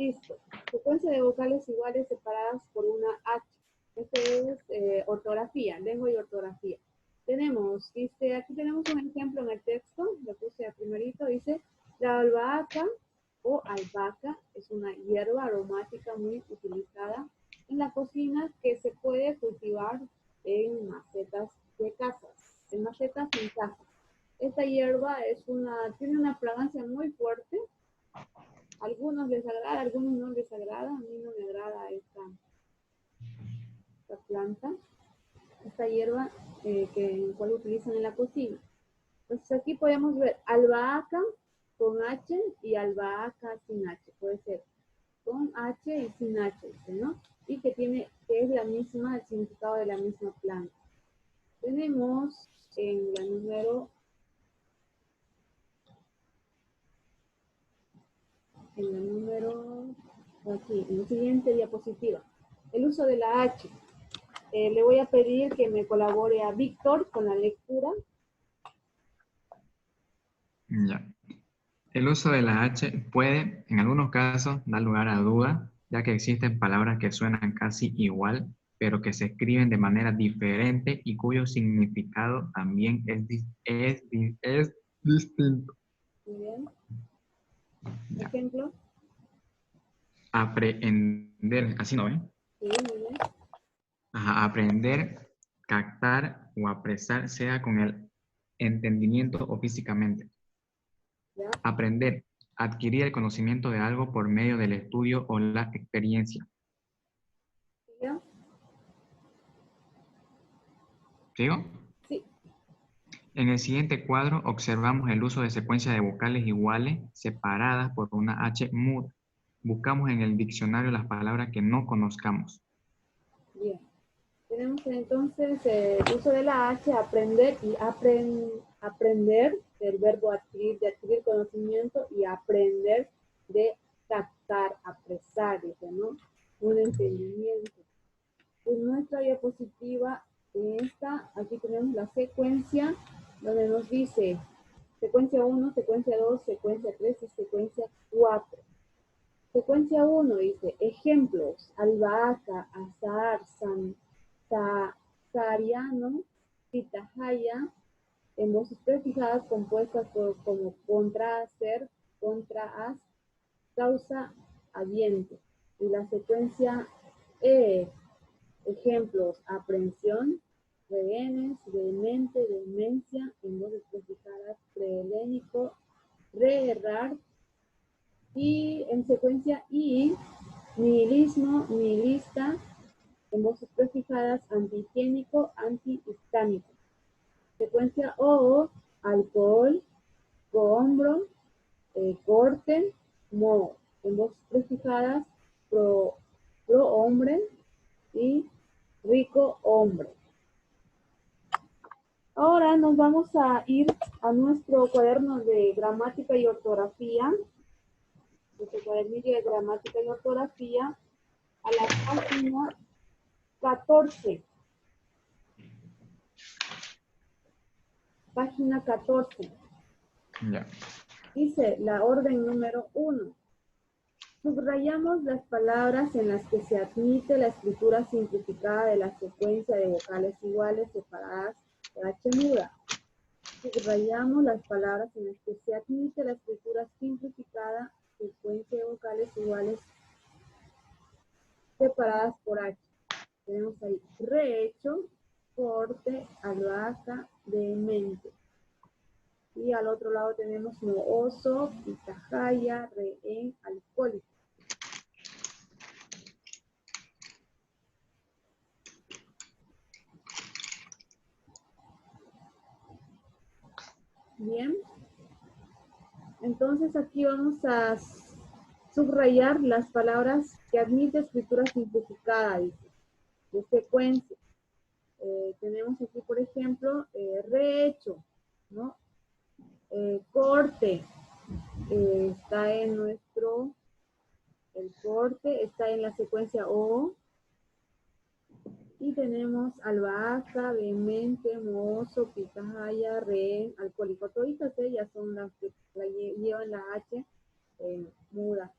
Listo. Secuencia de vocales iguales separadas por una H. Este es ortografía, lengua y ortografía. Tenemos, dice, aquí tenemos un ejemplo en el texto, lo puse a primerito, dice, la albahaca o albahaca es una hierba aromática muy utilizada en la cocina que se puede cultivar en macetas de casas, en macetas en casa. Esta hierba tiene una fragancia muy fuerte. A algunos les agrada, a algunos no les agrada. A mí no me agrada esta planta, esta hierba cual utilizan en la cocina. Entonces aquí podemos ver albahaca con H y albahaca sin H. Puede ser con H y sin H, ¿no? Y que es la misma, el significado de la misma planta. Tenemos en la número, aquí, en la siguiente diapositiva, el uso de la H. Le voy a pedir que me colabore a Víctor con la lectura. Ya. El uso de la H puede, en algunos casos, dar lugar a duda, ya que existen palabras que suenan casi igual, pero que se escriben de manera diferente y cuyo significado también es distinto. Muy bien. Ya. Ejemplo. Aprender, así no, ¿eh? Sí, muy bien. Ajá, aprender, captar o apresar, sea con el entendimiento o físicamente. Ya. Aprender, adquirir el conocimiento de algo por medio del estudio o la experiencia. ¿Ya? ¿Sigo? Sí. En el siguiente cuadro observamos el uso de secuencias de vocales iguales separadas por una H muda. Buscamos en el diccionario las palabras que no conozcamos. Bien. Tenemos entonces el uso de la H, aprender y aprender, del verbo adquirir, de adquirir conocimiento, y aprender de captar, apresar, dice, ¿no? Un entendimiento. En nuestra diapositiva, aquí tenemos la secuencia, donde nos dice secuencia 1, secuencia 2, secuencia 3 y secuencia 4. Secuencia 1 dice, ejemplos, albahaca, azahar, sahariano, pitahaya, en voces prefijadas compuestas como contra, ser, contra, as, causa, habiente. Y la secuencia E, ejemplos, aprehensión, rehenes, vehemente, demencia, en voces prefijadas, prehelénico, reerrar, y en secuencia I, nihilismo, nihilista, en voces prefijadas, antihigiénico, antihistámico. Secuencia O, alcohol, cohombro, corte, moho, en voces prefijadas, pro hombre y rico hombre. Ahora nos vamos a ir a nuestro cuaderno de gramática y ortografía, nuestro cuadernillo de gramática y ortografía, a la página 14. Página 14. Ya. Dice la orden número 1. Subrayamos las palabras en las que se admite la escritura simplificada de la secuencia de vocales iguales separadas por H muda. Subrayamos las palabras en las que se admite la escritura simplificada, secuencia de vocales iguales separadas por H. Tenemos ahí rehecho, corte, albahaca, demente. Y al otro lado tenemos mohoso, pitahaya, rehén, alcohólico. Bien. Entonces aquí vamos a subrayar las palabras que admite escritura simplificada, dice, de secuencia. Tenemos aquí, por ejemplo, rehecho, ¿no? Corte, está en el corte está en la secuencia O. Y tenemos albahaca, vehemente, mohoso, pitahaya, rehén, alcohólico. Todas ellas son las que llevan la H muda.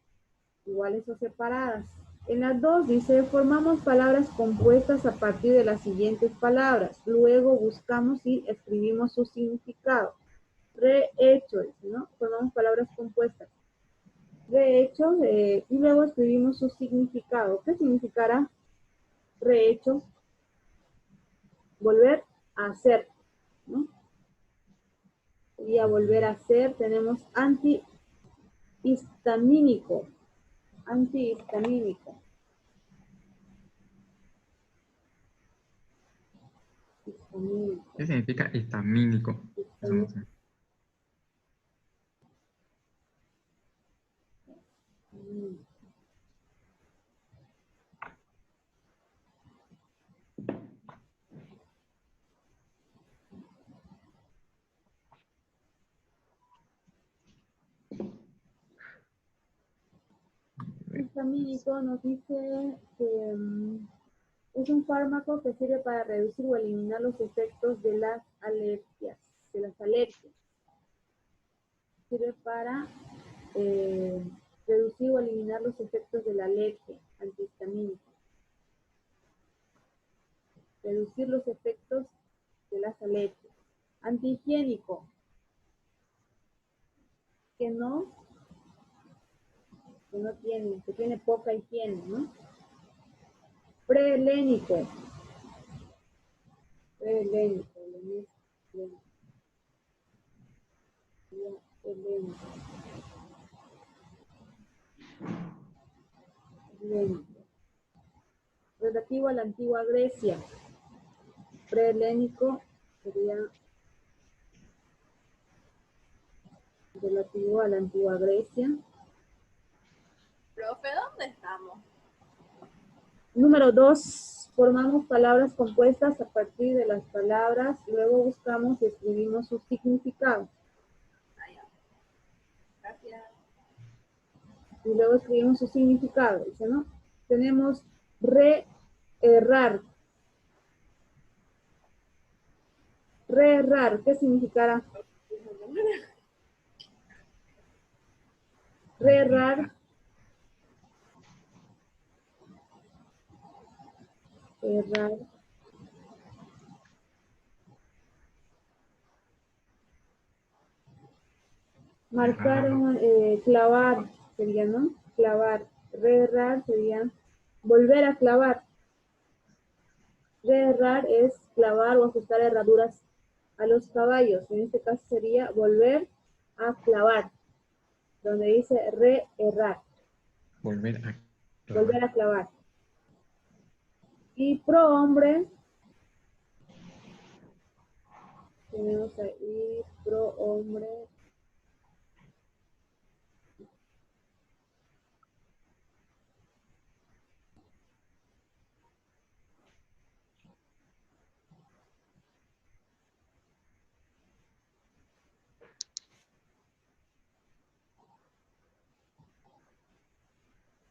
Igual iguales o separadas. En las dos dice, formamos palabras compuestas a partir de las siguientes palabras. Luego buscamos y escribimos su significado. Rehecho, ¿no? Formamos palabras compuestas. Rehecho, y luego escribimos su significado. ¿Qué significará rehecho? Volver a hacer, ¿no? Y a volver a hacer tenemos antihistamínico. Antihistamínico. ¿Qué significa histamínico? Eso no sé. Histamínico nos dice que es un fármaco que sirve para reducir o eliminar los efectos de las alergias, Sirve para reducir o eliminar los efectos de la alergia, antihistamínico. Reducir los efectos de las alergias. Antihigiénico, que tiene poca higiene, ¿no? Prehelénico. Prehelénico. Relativo a la antigua Grecia. Prehelénico sería relativo a la antigua Grecia. Profe, ¿dónde estamos? Número 2. Formamos palabras compuestas a partir de las palabras, luego buscamos y escribimos su significado. Gracias. Y luego escribimos su significado, dice, ¿no? Tenemos re-errar. Re-errar, ¿qué significará? Re-errar. Errar. Marcar, clavar sería, ¿no? Clavar. Re-errar sería volver a clavar. Re-errar es clavar o ajustar herraduras a los caballos. En este caso sería volver a clavar, donde dice re-errar. Volver a clavar. Volver a clavar. Y prohombre, tenemos ahí prohombre.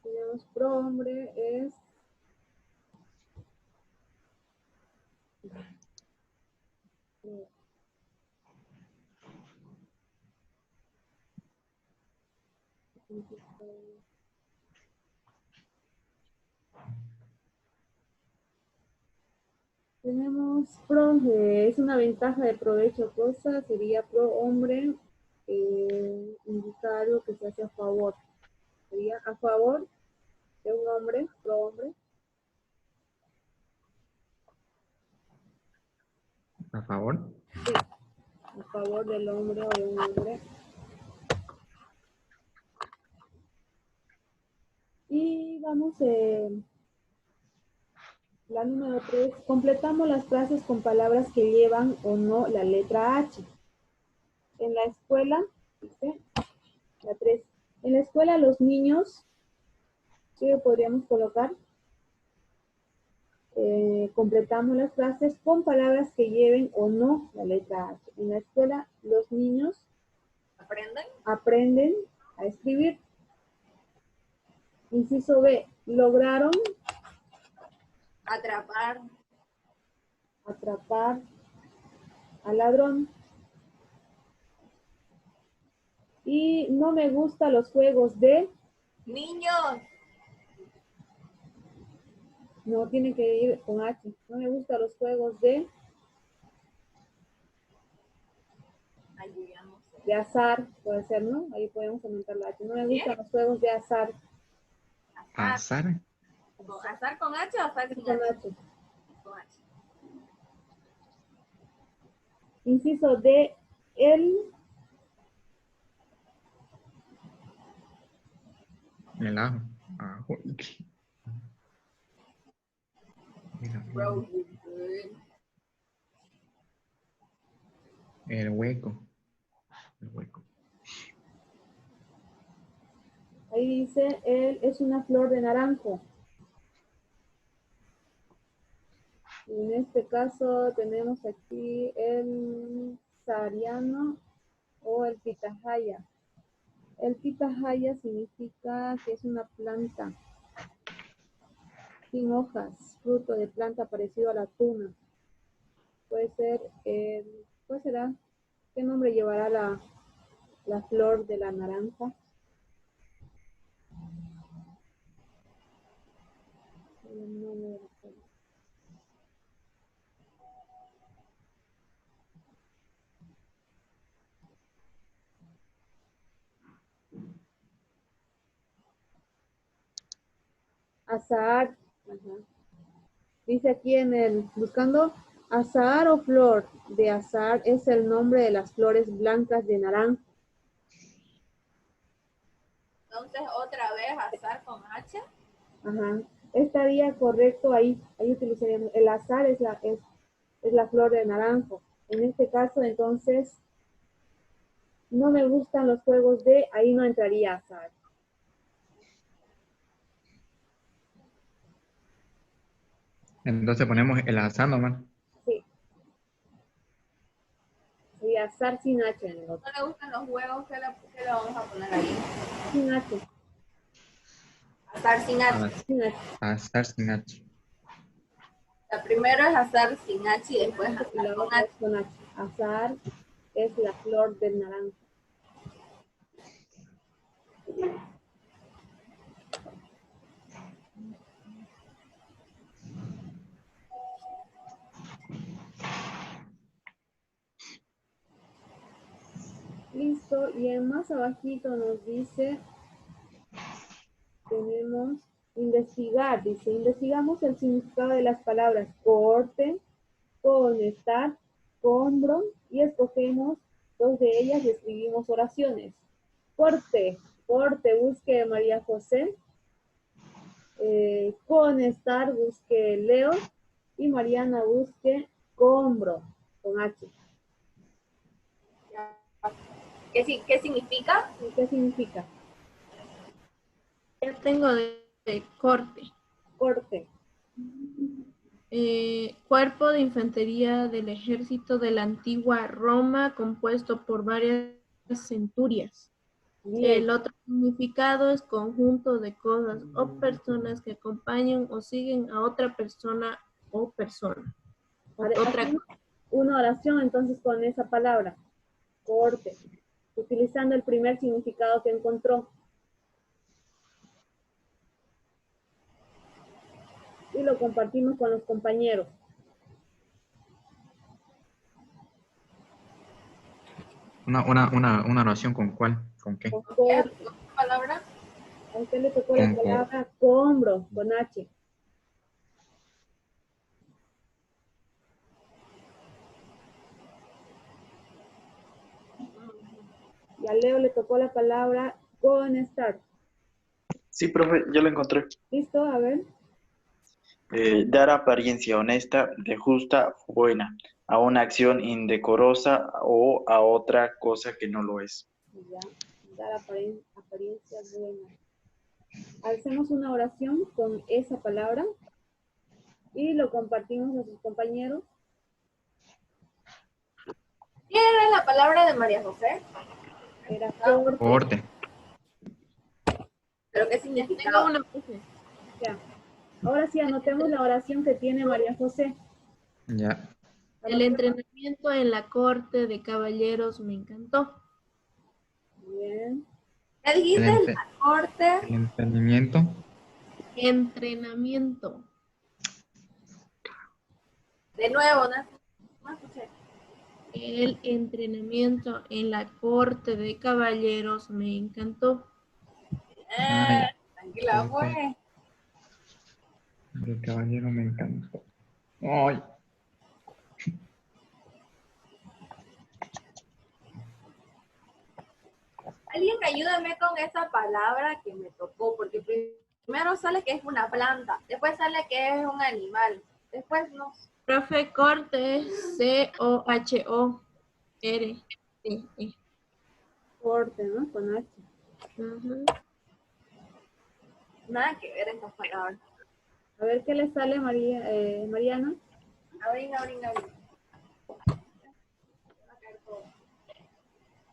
Tenemos prohombre es tenemos pro, es una ventaja de provecho cosa, sería prohombre, indica algo que se hace a favor. Sería a favor de un hombre, prohombre. ¿A favor? Sí, a favor del hombre o de un hombre. Y vamos, la número 3, completamos las frases con palabras que llevan o no la letra H. En la escuela, dice, la 3, en la escuela los niños, ¿qué podríamos colocar? Completamos las frases con palabras que lleven o no la letra H. En la escuela los niños aprenden a escribir. Inciso B, lograron atrapar al ladrón. Y no me gustan los juegos de niños. No, tiene que ir con H. No me gustan los juegos de azar, puede ser, ¿no? Ahí podemos aumentar la H. No me gustan los juegos de azar. Azar. ¿Azar con H o azar sin Con H? H. Con H. Inciso D, el El ajo. Ajo. Bro, El hueco. El hueco. ahí dice, él es una flor de naranjo. Y en este caso tenemos aquí el sariano o el pitahaya. El pitahaya significa que es una planta sin hojas, fruto de planta parecido a la tuna. Puede ser, ¿cuál será? ¿Qué nombre llevará la flor de la naranja? El nombre de la flor. Azahar. Ajá. Dice aquí en el, buscando, azahar o flor de azahar es el nombre de las flores blancas de naranja. Entonces, otra vez azar con H. Ajá. Estaría correcto ahí utilizaríamos, el azahar es la flor de naranjo. En este caso, entonces, no me gustan los juegos de, ahí no entraría azahar. Entonces ponemos el azar nomás. Sí. Sería azar sin H en el otro. No le gustan los huevos, ¿qué le vamos a poner ahí? Sin H. Azar sin H. Sin H. Azar sin H. La primero es azar sin H y después Y azar la con otra H. es con H. Azahar es la flor del naranja. Listo, y en más abajito nos dice, tenemos investigar, dice, investigamos el significado de las palabras corte, conectar, combro, y escogemos dos de ellas y escribimos oraciones. Corte, busque María José, conectar, busque Leo, y Mariana busque combro, con H. ¿Qué significa? ¿Y qué significa? Ya tengo de corte. Corte. Cuerpo de infantería del ejército de la antigua Roma compuesto por varias centurias. Bien. El otro significado es conjunto de cosas o personas que acompañan o siguen a otra persona o persona. Hacemos una oración entonces con esa palabra, corte, utilizando el primer significado que encontró. Y lo compartimos con los compañeros. Una oración con cuál, con qué. Con ¿Qué corte. palabra? A usted le tocó la palabra combro, con H. Y a Leo le tocó la palabra conectar. Sí, profe, yo lo encontré. ¿Listo? A ver. Dar apariencia honesta, de justa o buena, a una acción indecorosa o a otra cosa que no lo es. Ya, dar apariencia buena. Hacemos una oración con esa palabra y lo compartimos a sus compañeros. ¿Qué era la palabra de María José? Era corte. Corte. ¿Pero qué Tengo significaba? una cosa. Ya. Ahora sí, anotemos la oración que tiene María José. Ya. El entrenamiento en la corte de caballeros me encantó. Bien. ¿Qué dijiste? El La corte. entendimiento. Entrenamiento. De nuevo, no escuché. El entrenamiento en la corte de caballeros me encantó. Ay, Tranquila, corte. pues. El caballero me encantó. Ay, Alguien ayúdame con esa palabra que me tocó, porque primero sale que es una planta, después sale que es un animal, después no. Profe Corte, C-O-H-O-R-T-E. Corte, ¿no? Con H. Ujú. Nada que ver esas palabras. A ver qué le sale, Mariana. Abrin.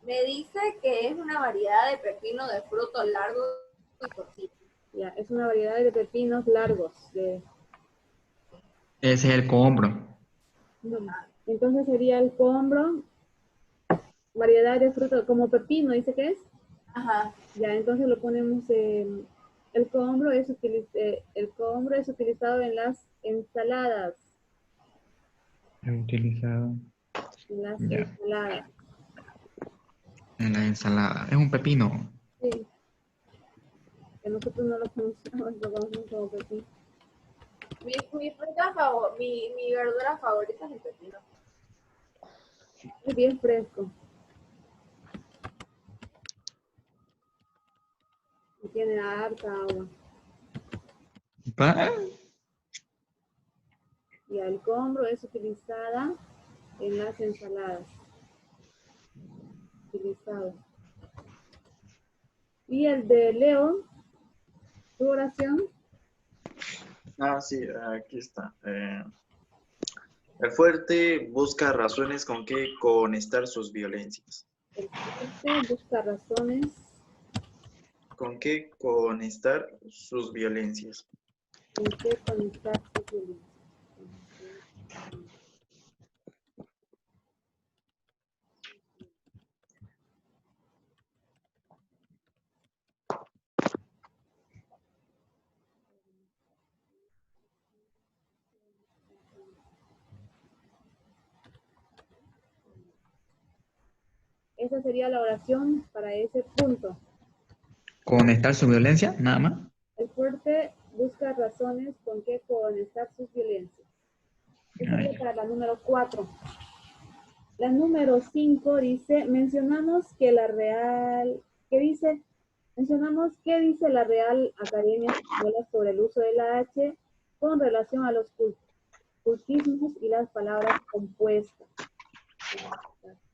Me dice que es una variedad de pepino de fruto largo y torcido. Ya, es una variedad de pepinos largos. ese es el combro. Entonces sería el combro, variedad de fruto, como pepino, ¿dice que es? Ajá. Ya, entonces lo ponemos en... El combro es utilizado en las ensaladas. He utilizado En las ya ensaladas. en la ensalada. Es un pepino. Sí. Que nosotros no lo conocemos, lo conocemos como pepino. Mi verdura favorita es el pepino. Es bien fresco. Y tiene harta agua. Pa- Y el combro es utilizada en las ensaladas. Utilizado. Y el de Leo, tu oración. Ah, sí, aquí está. El fuerte busca razones con que conectar sus violencias. El fuerte busca razones. ¿Con qué conectar sus violencias? ¿Con qué conectar sus violencias? Esa sería la oración para ese punto. Conectar su violencia, nada más. El fuerte busca razones con que conectar sus violencias. Esa sería Ay, para la número 4. La número 5 dice, mencionamos que dice la Real Academia Española sobre el uso de la H con relación a los cultismos y las palabras compuestas.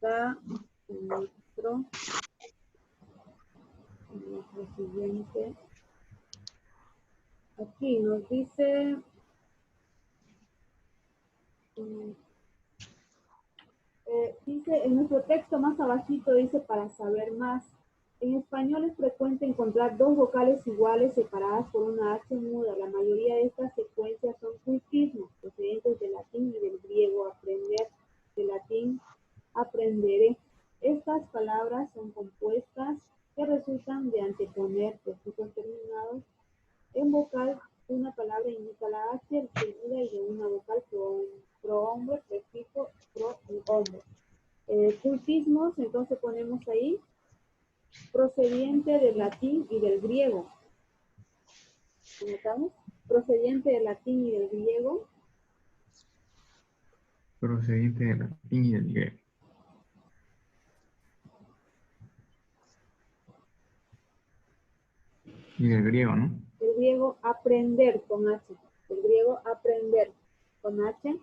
Acá, en nuestro siguiente. Aquí nos dice, dice en nuestro texto más abajito, dice para saber más. En español es frecuente encontrar dos vocales iguales separadas por una H muda. La mayoría de estas secuencias son cultismos procedentes del latín y del griego. Aprender, del latín aprenderé. Estas palabras son compuestas que resultan de anteponer prefijos terminados en vocal. Una palabra indica la H seguida y de una vocal prohombre, prefijo, pro y hombre. Cultismos, entonces ponemos ahí procediente del latín y del griego. ¿Notamos? Procediente del latín y del griego. procedente del latín y del griego. Y del griego, ¿no? El griego aprender con H. El griego aprender con H.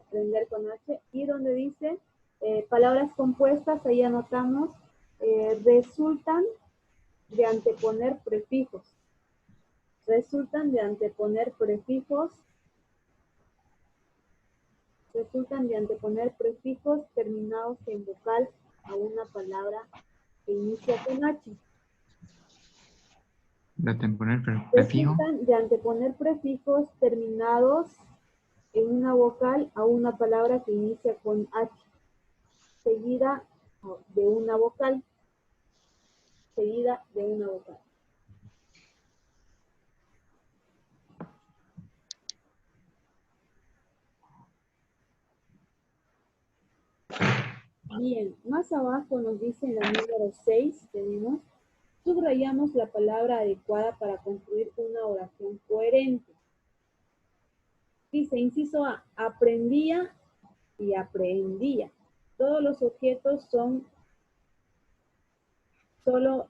Aprender con H. Y donde dice palabras compuestas, ahí anotamos, resultan de anteponer prefijos. Resultan de anteponer prefijos terminados en vocal a una palabra que inicia con H. De anteponer prefijo. Resultan de anteponer prefijos terminados en una vocal a una palabra que inicia con H, seguida de una vocal. Bien, más abajo nos dice en la número 6, tenemos, subrayamos la palabra adecuada para construir una oración coherente. Dice, inciso A, aprendía y aprehendía. Todos los objetos son solo,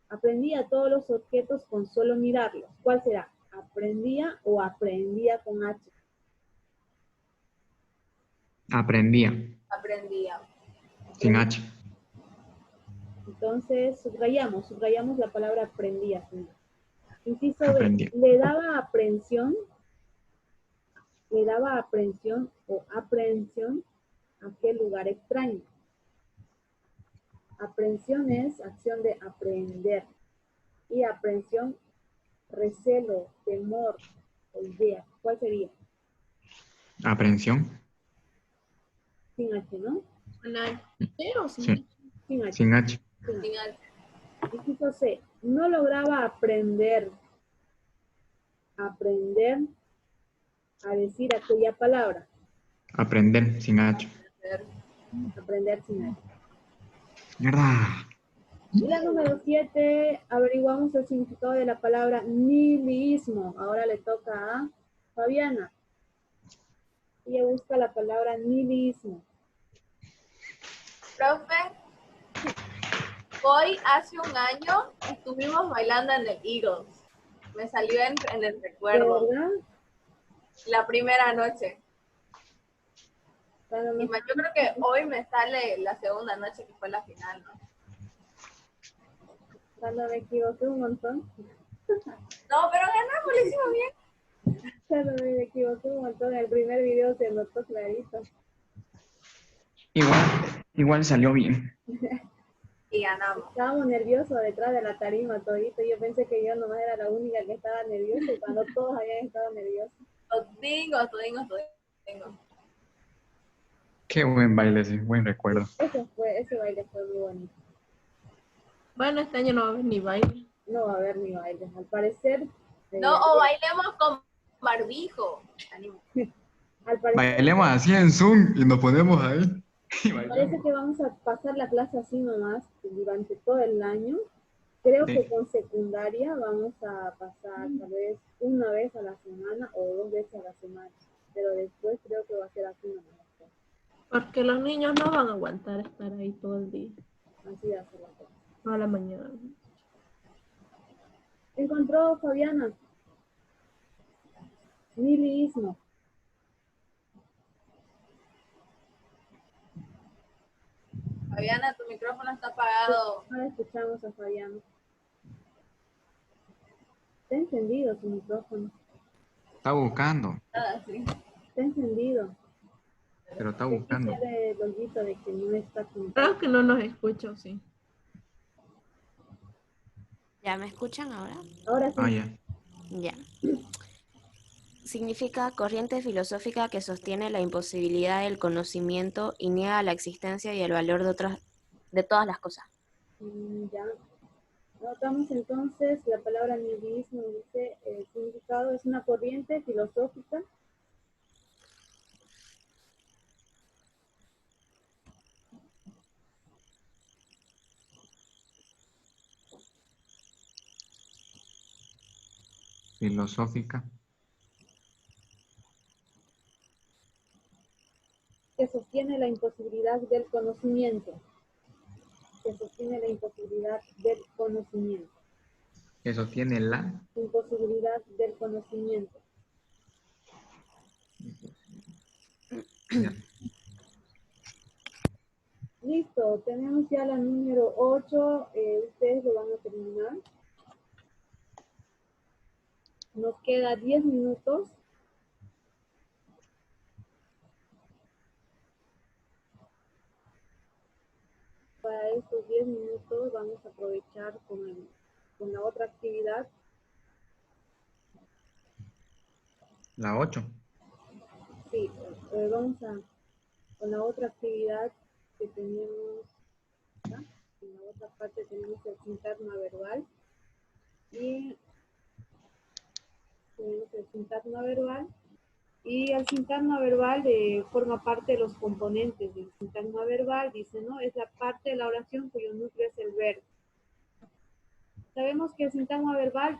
aprendía todos los objetos con solo mirarlos. ¿Cuál será? ¿Aprendía o aprendía con H? Aprendía. Aprendía. Sin H. Entonces, subrayamos la palabra aprendía. Inciso B, Aprendía. le daba aprehensión o aprehensión a qué lugar extraño. Aprehensión es acción de aprehender y aprehensión, recelo, temor o idea. ¿Cuál sería? Aprehensión. Sin H, ¿no? ¿Con H o sin Sí. H? Sin H. Sin H. Sin H. Sin H. Inciso C, no lograba aprender a decir aquella palabra. Aprender. Sin H. Aprender sin H. Mierda. Y la número 7, averiguamos el significado de la palabra nihilismo. Ahora le toca a Fabiana. Ella busca la palabra nihilismo. Profe, hoy hace un año estuvimos bailando en el Eagles. Me salió en el ¿De recuerdo. verdad? La primera noche. Bueno, Y yo creo que hoy me sale la segunda noche que fue la final, ¿no? cuando me equivoqué un montón. No, pero ganamos, lo hicimos bien. Cuando me equivoqué un montón. El primer video se notó clarito. Igual salió bien. Y ganamos. Estábamos nerviosos detrás de la tarima todito. Yo pensé que yo nomás era la única que estaba nerviosa y cuando todos habían estado nerviosos. Todingos. Qué buen baile, sí. Buen recuerdo. Ese baile fue muy bonito. Bueno, este año no va a haber ni baile. No va a haber ni bailes. Al parecer, No, o bailemos con barbijo. Ánimo. al parecer, Bailemos así en Zoom y nos ponemos ahí. Y parece bailamos. que vamos a pasar la clase así nomás durante todo el año. Creo Sí. que con secundaria vamos a pasar tal vez una vez a la semana o 2 veces a la semana. Pero después creo que va a ser así nomás. Porque los niños no van a aguantar estar ahí todo el día. Así va a ser la cosa. Toda la mañana. ¿Encontró Fabiana? Nihilismo. Fabiana, tu micrófono está apagado. Ahora escuchamos a Fabiana. Está encendido su micrófono. Está buscando. Nada, sí. Está encendido. Pero está buscando. Dice el loguito de que no está con... Creo que no nos escucho, sí. ¿Ya me escuchan ahora? Ahora sí. Ah, ya. Ya. Significa corriente filosófica que sostiene la imposibilidad del conocimiento y niega la existencia y el valor de todas las cosas. Ya. Notamos entonces la palabra nihilismo, dice el significado es una corriente filosófica Filosófica. que sostiene la imposibilidad del conocimiento. Que sostiene la imposibilidad del conocimiento. Que sostiene la. Imposibilidad del conocimiento. Ya. Listo, tenemos ya la número 8. Ustedes lo van a terminar. Nos queda 10 minutos. Para estos 10 minutos vamos a aprovechar con la otra actividad. La 8. Sí, vamos con la otra actividad que tenemos acá. En la otra parte tenemos el sintagma verbal. Y tenemos el sintagma verbal. Y el sintagma verbal forma parte de los componentes del sintagma verbal, dice, ¿no? Es la parte de la oración cuyo núcleo es el verbo. Sabemos que el sintagma verbal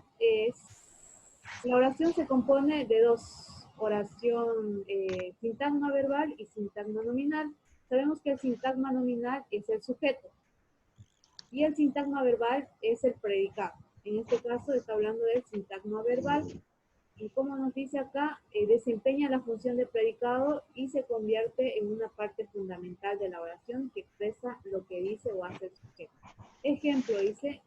la oración se compone de dos, oración, sintagma verbal y sintagma nominal. Sabemos que el sintagma nominal es el sujeto y el sintagma verbal es el predicado. En este caso está hablando del sintagma verbal y como nos dice acá, desempeña la función de predicado y se convierte en una parte fundamental de la oración que expresa lo que dice o hace el sujeto. Ejemplo, dice,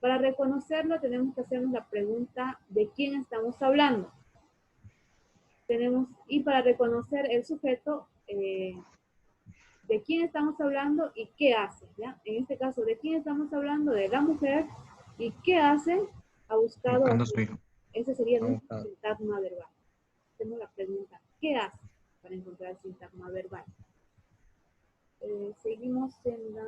para reconocerlo tenemos que hacernos la pregunta de quién estamos hablando. Y para reconocer el sujeto, de quién estamos hablando y qué hace, ¿ya? En este caso, de quién estamos hablando, de la mujer, y qué hace, ha buscado. Buscando a su hijo. Ese sería Ha nuestro buscado. sintagma verbal. Hacemos la pregunta, ¿qué hace? Para encontrar el sintagma verbal. Seguimos en la...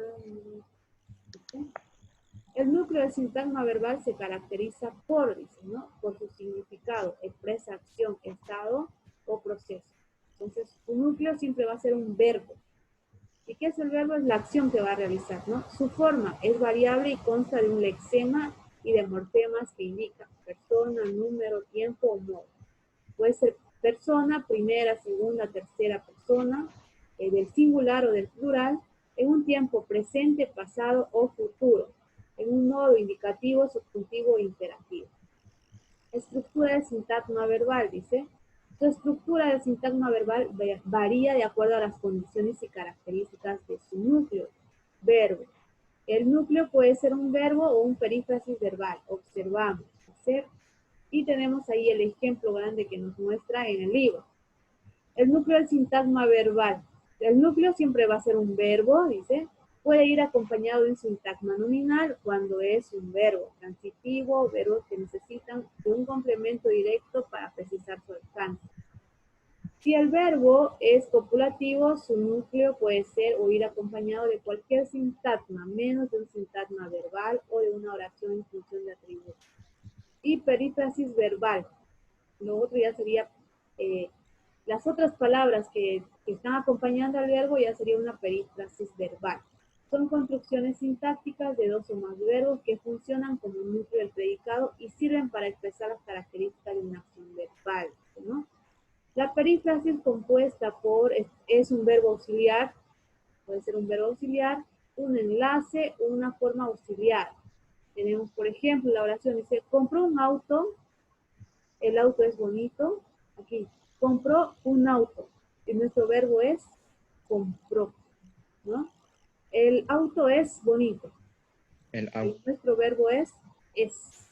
El núcleo del sintagma verbal se caracteriza por, dice, ¿no? Por su significado, expresa acción, estado o proceso. Entonces, un núcleo siempre va a ser un verbo. ¿Y qué es el verbo? Es la acción que va a realizar, ¿no? Su forma es variable y consta de un lexema y de morfemas que indican persona, número, tiempo o modo. Puede ser persona, primera, segunda, tercera persona, del singular o del plural, en un tiempo presente, pasado o futuro, en un modo indicativo, subjuntivo o imperativo. Estructura del sintagma verbal, dice. Su estructura del sintagma verbal varía de acuerdo a las condiciones y características de su núcleo. Verbo. El núcleo puede ser un verbo o un perífrasis verbal. Observamos, hacer. Y tenemos ahí el ejemplo grande que nos muestra en el libro. El núcleo del sintagma verbal. El núcleo siempre va a ser un verbo, dice. Puede ir acompañado de un sintagma nominal cuando es un verbo transitivo, verbos que necesitan de un complemento directo para precisar su alcance. Si el verbo es copulativo, su núcleo puede ser o ir acompañado de cualquier sintagma, menos de un sintagma verbal o de una oración en función de atributos. Y perífrasis verbal. Lo otro ya sería, las otras palabras que están acompañando al verbo ya sería una perífrasis verbal. Son construcciones sintácticas de dos o más verbos que funcionan como un núcleo del predicado y sirven para expresar las características de una acción verbal, ¿no? La perífrasis compuesta por, es un verbo auxiliar, puede ser un verbo auxiliar, un enlace o una forma auxiliar. Tenemos, por ejemplo, la oración dice, compró un auto, el auto es bonito. Aquí, compró un auto. Y nuestro verbo es compró, ¿no? El auto es bonito. El auto. Nuestro verbo es. Ese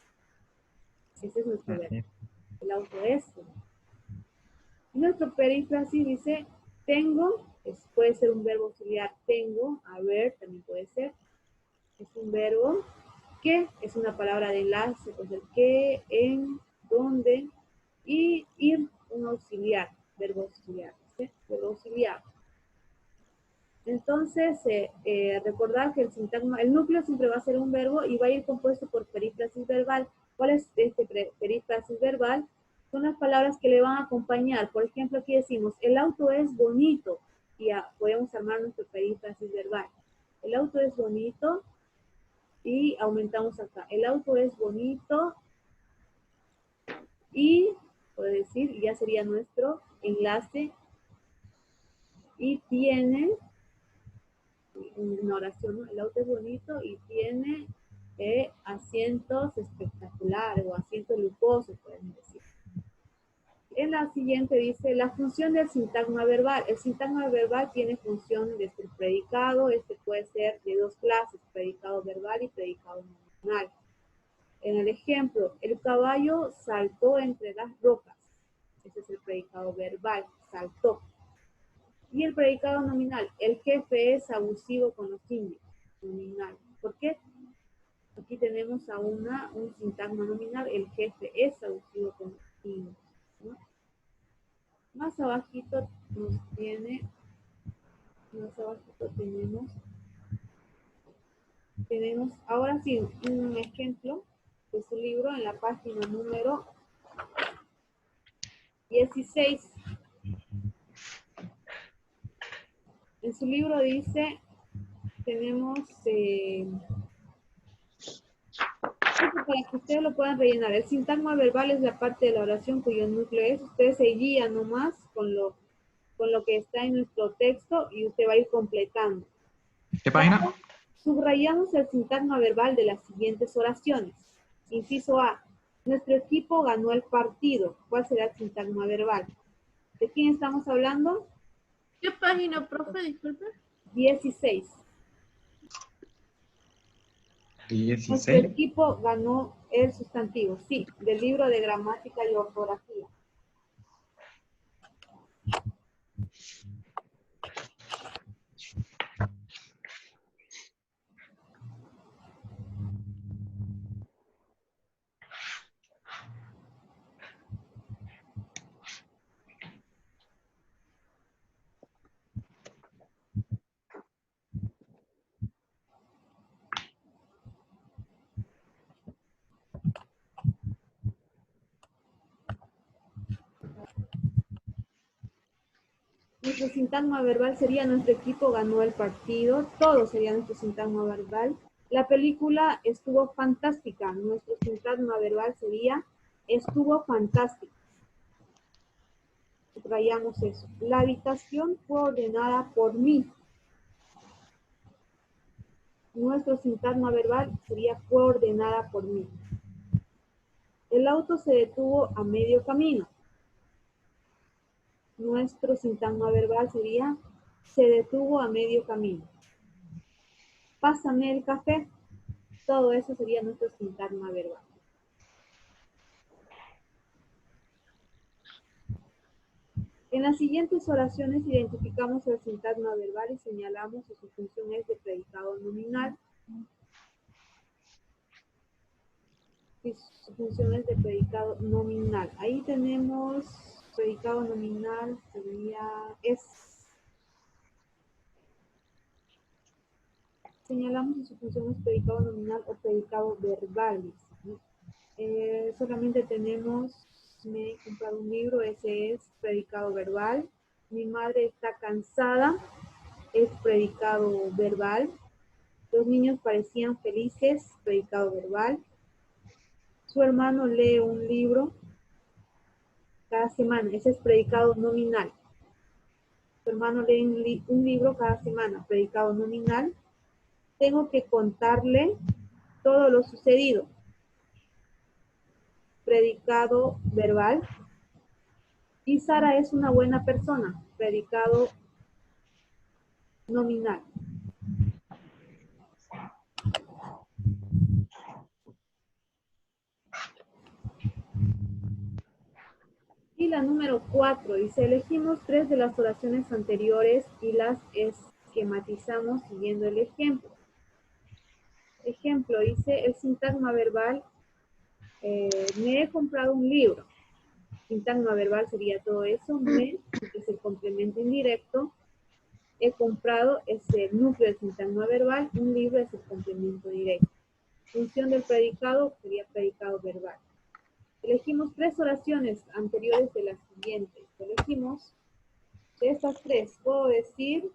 es nuestro verbo. El auto es bonito. Nuestro perífrasis dice, tengo, puede ser un verbo auxiliar, tengo, a ver, también puede ser. Es un verbo. Que es una palabra de enlace, pues el que, en, dónde, y ir, un auxiliar, verbo auxiliar, ¿sí? Verbo auxiliar. Entonces, recordar que el núcleo siempre va a ser un verbo y va a ir compuesto por perífrasis verbal. ¿Cuál es este perífrasis verbal? Son las palabras que le van a acompañar. Por ejemplo, aquí decimos, el auto es bonito. Y ya podemos armar nuestro perífrasis verbal. El auto es bonito. Y aumentamos acá. El auto es bonito. Y, puede decir, ya sería nuestro enlace. Y tiene, una oración, ¿no? El auto es bonito y tiene asientos espectaculares o asientos lujosos, pueden decir. En la siguiente dice, la función del sintagma verbal. El sintagma verbal tiene función desde el predicado. Este puede ser de dos clases, predicado verbal y predicado nominal. En el ejemplo, el caballo saltó entre las rocas. Ese es el predicado verbal, saltó. Y el predicado nominal, el jefe es abusivo con los indios. Nominal. ¿Por qué? Aquí tenemos a un sintagma nominal, el jefe es abusivo con los indios, ¿no? Más abajito tenemos, ahora sí, un ejemplo de su libro en la página número 16. En su libro dice, tenemos, para que ustedes lo puedan rellenar. El sintagma verbal es la parte de la oración cuyo núcleo es, ustedes se guían nomás con lo que está en nuestro texto y usted va a ir completando. ¿Qué página? Subrayamos el sintagma verbal de las siguientes oraciones. Inciso A. Nuestro equipo ganó el partido. ¿Cuál será el sintagma verbal? ¿De quién estamos hablando? ¿Qué página, profe? Disculpe. 16. Nuestro 16. equipo ganó el sustantivo. Sí, del libro de gramática y ortografía. Nuestro sintagma verbal sería nuestro equipo ganó el partido. Todo sería nuestro sintagma verbal. La película estuvo fantástica. Nuestro sintagma verbal sería estuvo fantástica. Subrayamos eso. La habitación fue ordenada por mí. Nuestro sintagma verbal sería fue ordenada por mí. El auto se detuvo a medio camino. Nuestro sintagma verbal sería se detuvo a medio camino. Pásame el café. Todo eso sería nuestro sintagma verbal. En las siguientes oraciones identificamos el sintagma verbal y señalamos que su función es de predicado nominal. Y su función es de predicado nominal. Ahí tenemos predicado nominal, sería señalamos que su función es predicado nominal o predicado verbal. ¿No? Solamente tenemos, me he comprado un libro, ese es predicado verbal. Mi madre está cansada, es predicado verbal. Los niños parecían felices, predicado verbal. Su hermano lee un libro cada semana, ese es predicado nominal. Su hermano lee un libro cada semana, predicado nominal. Tengo que contarle todo lo sucedido. Predicado verbal. Y Sara es una buena persona. Predicado nominal. Y la número 4 dice, elegimos 3 de las oraciones anteriores y las esquematizamos siguiendo el ejemplo. Ejemplo, dice el sintagma verbal, me he comprado un libro. Sintagma verbal sería todo eso. Me es el complemento indirecto. He comprado es el núcleo del sintagma verbal. Un libro es el complemento directo. Función del predicado sería predicado verbal. Elegimos 3 oraciones anteriores de las siguientes. Elegimos de estas 3. Puedo decir